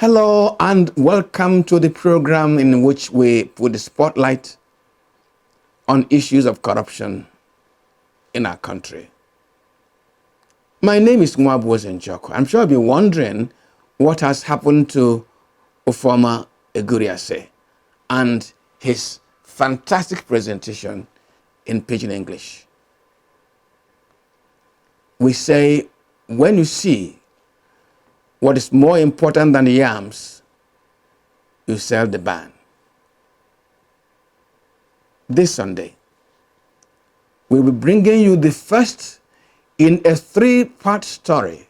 Hello and welcome to the program in which we put the spotlight on issues of corruption in our country. My name is Mwabu Njoko. I'm sure you'll be wondering what has happened to Ufoma Eguriase and his fantastic presentation in Pidgin English. We say, when you see what is more important than the yams, you sell the ban. This Sunday, we'll be bringing you the first in a three-part story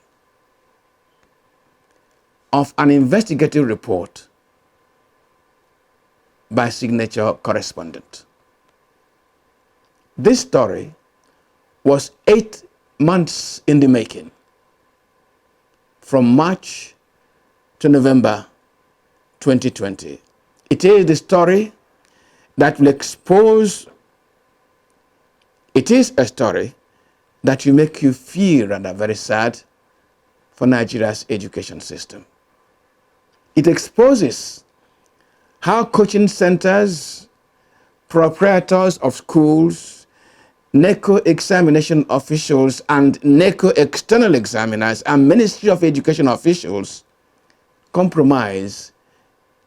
of an investigative report by signature correspondent. This story was 8 months in the making, from March to November 2020. It is the story that will expose, it is a story that will make you feel rather very sad for Nigeria's education system. It exposes how coaching centers, proprietors of schools, Neco examination officials and Neco external examiners and Ministry of Education officials compromise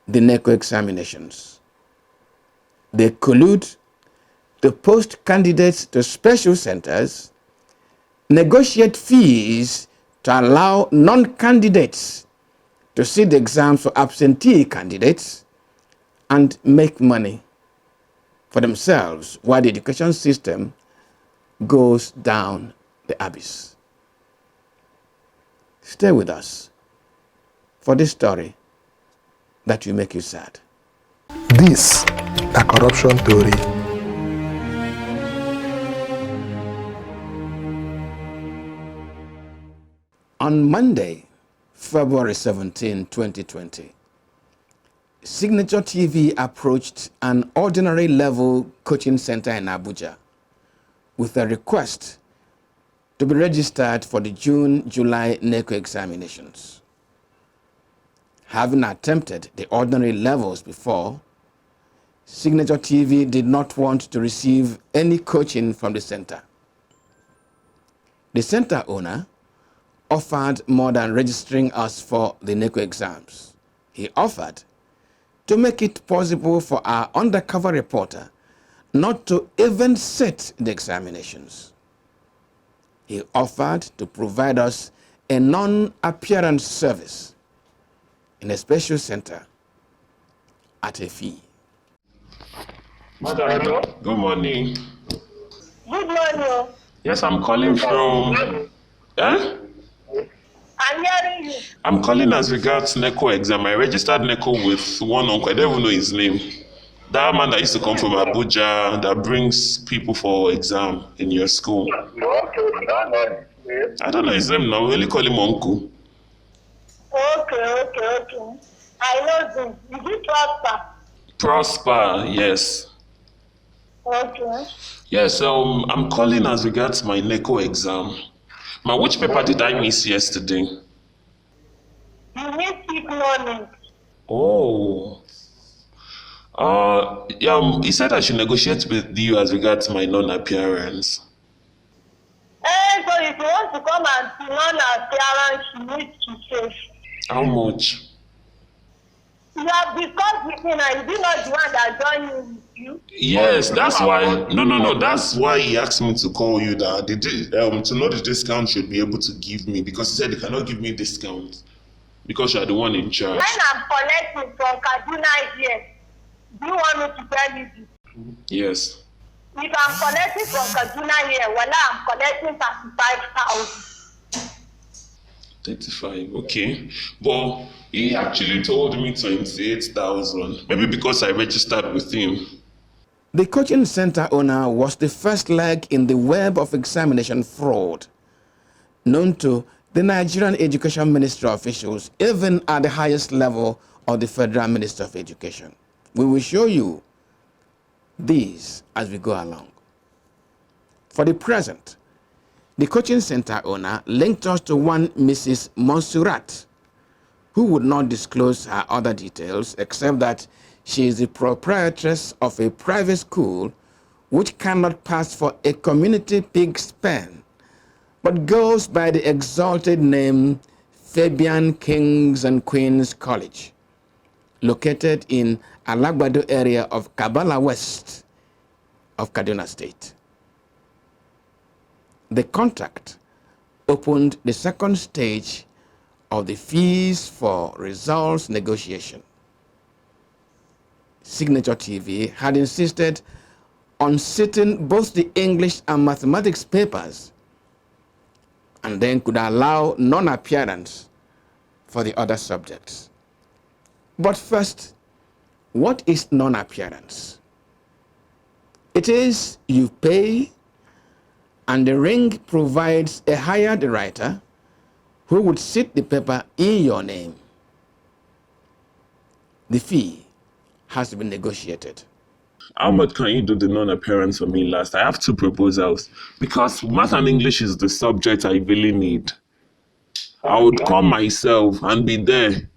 the Neco examinations. They collude to post candidates to special centers, negotiate fees to allow non-candidates to sit the exams for absentee candidates, and make money for themselves while the education system goes down the abyss. Stay with us for this story that will make you sad. This na corruption Tori. On Monday, February 17, 2020, Signature TV approached an ordinary level coaching center in Abuja with a request to be registered for the June-July Neco examinations. Having attempted the ordinary levels before, Signature TV did not want to receive any coaching from the center. The center owner offered more than registering us for the Neco exams. He offered to make it possible for our undercover reporter not to even sit the examinations. He offered to provide us a non-appearance service in a special center at a fee. Madam, good morning. Good morning. Yes, I'm calling from... I'm hearing you. I'm calling as regards Neco exam. I registered Neco with one uncle. I don't even know his name. That man that used to come from Abuja that brings people for exam in your school. I don't know his name now. We only call him uncle. Okay. I know him. Is it Prosper? Prosper, yes. Okay. Yes, I'm calling as regards my Neco exam. Which paper did I miss yesterday? You need keep learning. Oh. He said I should negotiate with you as regards my non-appearance. So if you want to come and see non-appearance, you need to pay. How much? You have discussed with him and you not the one that joined in with you. Yes, that's why. No. That's why he asked me to call you that to know the discount should be able to give me, because he said he cannot give me discount because you are the one in charge. When I'm collecting from Kaduna here, do you want me to tell you this? Yes. If I'm collecting from Kaduna here, I'm collecting 35,000. 35, okay. But he actually told me 28,000. Maybe because I registered with him. The coaching center owner was the first leg in the web of examination fraud known to the Nigerian Education Ministry officials, even at the highest level of the Federal Ministry of Education. We will show you these as we go along. For the present, the coaching center owner linked us to one Mrs. Monsurat, who would not disclose her other details except that she is the proprietress of a private school which cannot pass for a community pig's pen, but goes by the exalted name Fabian Kings and Queens College, located in Alagbado area of Kabala West of Kaduna State. The contract opened the second stage of the fees for results negotiation. Signature TV had insisted on sitting both the English and mathematics papers and then could allow non-appearance for the other subjects. But first, what is non-appearance? It is you pay and the ring provides a hired writer who would sit the paper in your name. The fee has been negotiated. How much can you do the non-appearance for me last? I have 2 proposals because math and English is the subject I really need. I would come myself and be there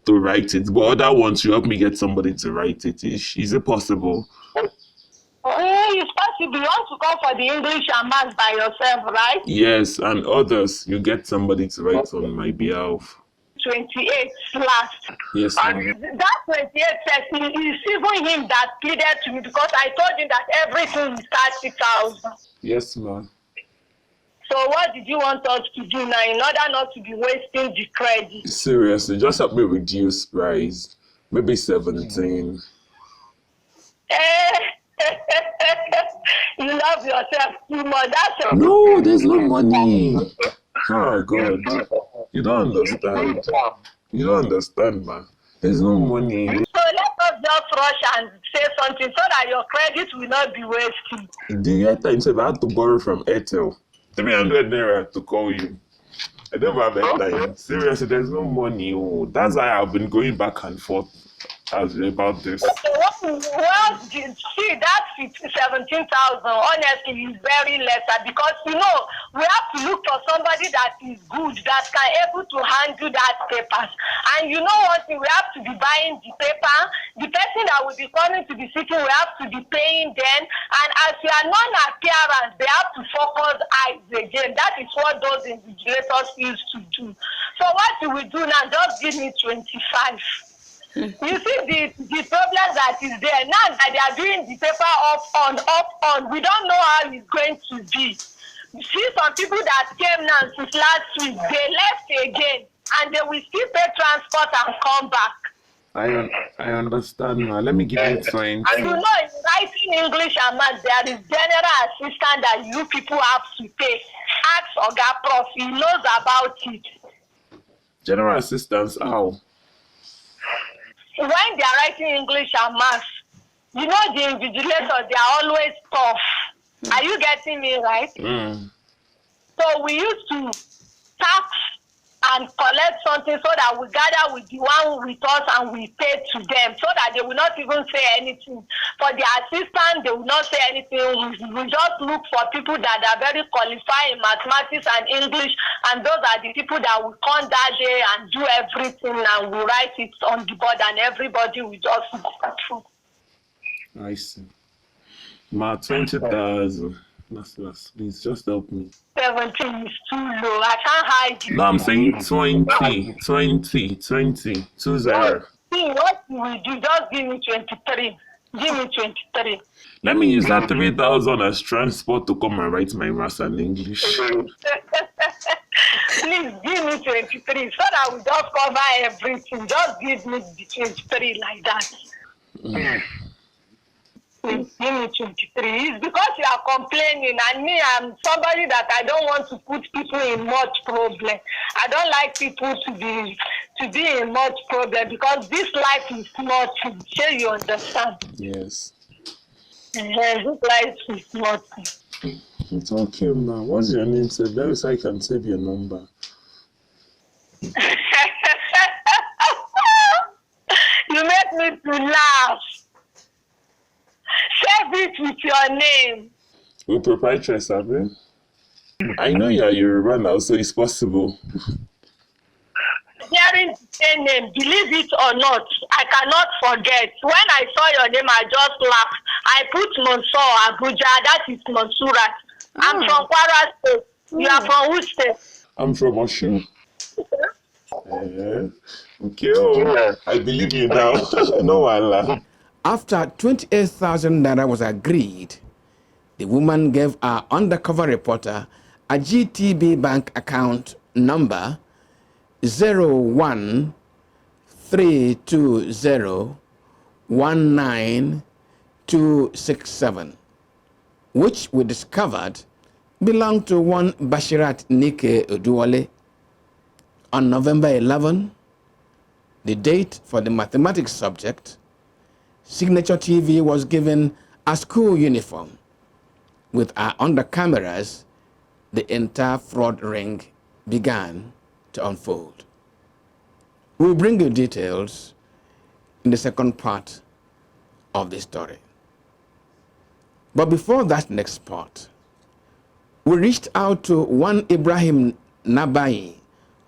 to write it, but other ones you help me get somebody to write it. Is it possible? It's possible. You want to come for the English and maths by yourself, right? Yes, and others you get somebody to write on my behalf. 28 last. Yes, ma'am. That 28 person is even him that pleaded to me because I told him that everything is 30,000. Yes, ma'am. So what did you want us to do now in order not to be wasting the credit? Seriously, just help me reduce price. Maybe 17. You love yourself too much. That's a No, there's no money. Oh, God. You don't understand. You don't understand, man. There's no money. So let us just rush and say something so that your credit will not be wasted. The other time, so I had to borrow from Airtel 300 naira to call you. I never have airtime. Seriously, there's no money. Oh, that's why I've been going back and forth about this. Well, see, that 17,000 honestly is very lesser because we have to look for somebody that is good, that can able to handle that papers. And you know what? We have to be buying the paper. The person that will be coming to be sitting, we have to be paying them. And as we are non-appearance, they have to focus eyes again. That is what those invigilators used to do. So what do we do now? Just give me 25. You see the problem that is there now that they are doing the paper up on. We don't know how it's going to be. See some people that came now since last week, they left again and they will still pay transport and come back. I understand now. Let me give you 20. And you know, in writing English and math, there is general assistant that you people have to pay. Ask Oga Prof, he knows about it. General assistance, how? When they are writing English and math, you know the invigilators, they are always tough. Are you getting me right? So we used to tax and collect something so that we gather with the one with us and we pay to them so that they will not even say anything. For the assistant, they will not say anything. We just look for people that are very qualified in mathematics and English, and those are the people that will come that day and do everything and we write it on the board and everybody will just go through. I see. Ma, 20,000. Please just help me. 17 is too low. I can't hide it. No, I'm saying 20. 20. 20. 20. See, what you will do, just give me 23. Give me 23. Let me use that 3,000 as transport to come and write my maths and English. Please give me 23 so that we just cover everything. Just give me the 23 like that. Please give me 23. It's because you are complaining, and me, I'm somebody that I don't want to put people in much problem. I don't like people to be in much problem because this life is nothing. Sure, you understand? Yes. This life is nothing. It's okay, ma. What's your name, sir? Very so I can save your number. You make me to laugh. Save it with your name. We're proprietors, Abby. I know you're Yoruba now, so it's possible. hearing the same name, believe it or not, I cannot forget. When I saw your name, I just laughed. I put Monsor Abuja, that is Monsurat. I'm from Kwara State. You are from which state? I'm from Oshun. Okay, oh, I believe you now. No, Allah. After 28,000 naira was agreed, the woman gave our undercover reporter a GTB bank account number 01320192267, which we discovered belonged to one Bashirat Nike Oduwale. On November 11, the date for the mathematics subject, Signature TV was given a school uniform. With our under cameras, the entire fraud ring began to unfold. We'll bring you details in the second part of the story. But before that next part, we reached out to one Ibrahim Nabai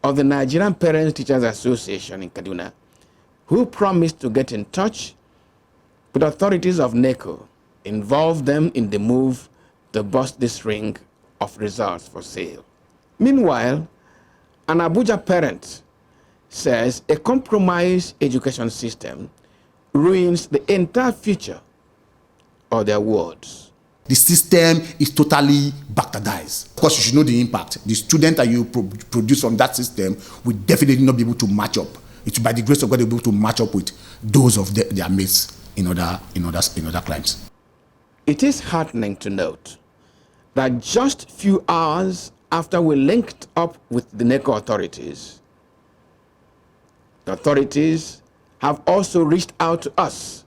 of the Nigerian Parents Teachers Association in Kaduna, who promised to get in touch with authorities of Neco, involve them in the move to bust this ring of results for sale. Meanwhile, an Abuja parent says a compromised education system ruins the entire future of their wards. The system is totally bastardized. Of course, you should know the impact. The student that you produce from that system will definitely not be able to match up. It's by the grace of God able to match up with those of their mates in other crimes. It is heartening to note that just few hours after we linked up with the Neco authorities, the authorities have also reached out to us,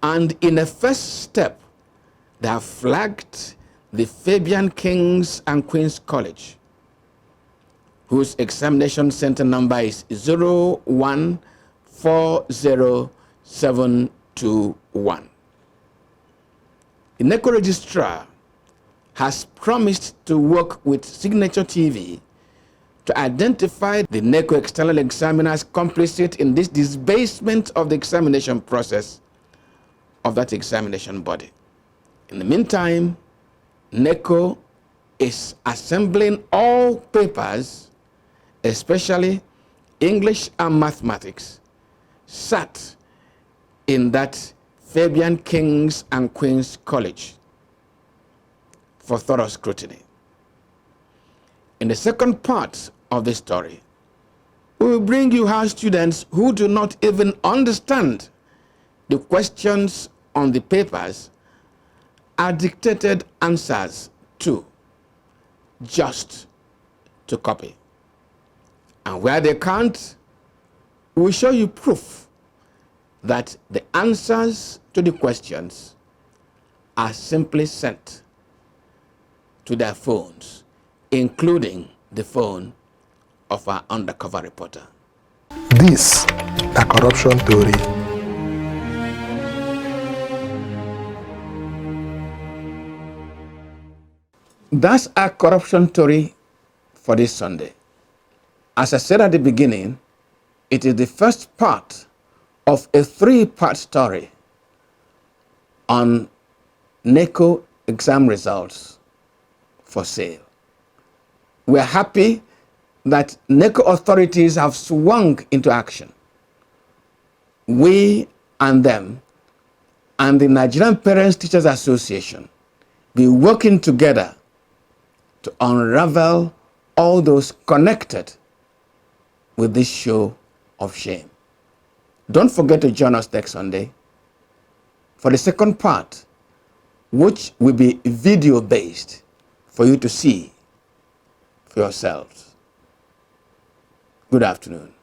and in a first step, they have flagged the Fabian Kings and Queens College, whose examination center number is 0140721. The Neco registrar has promised to work with Signature TV to identify the Neco external examiners complicit in this debasement of the examination process of that examination body. In the meantime, Neco is assembling all papers, especially English and mathematics, sat in that Fabian Kings and Queens College for thorough scrutiny. In the second part of the story, we will bring you how students who do not even understand the questions on the papers are dictated answers to, just to copy. And where they can't, we will show you proof that the answers to the questions are simply sent to their phones, including the phone of our undercover reporter. This na corruption Tori. That's our corruption Tori for this Sunday. As I said at the beginning, it is the first part of a three-part story on Neco exam results for sale. We're happy that Neco authorities have swung into action. We and them and the Nigerian Parents Teachers Association be working together to unravel all those connected with this show of shame. Don't forget to join us next Sunday for the second part, which will be video-based for you to see for yourselves. Good afternoon.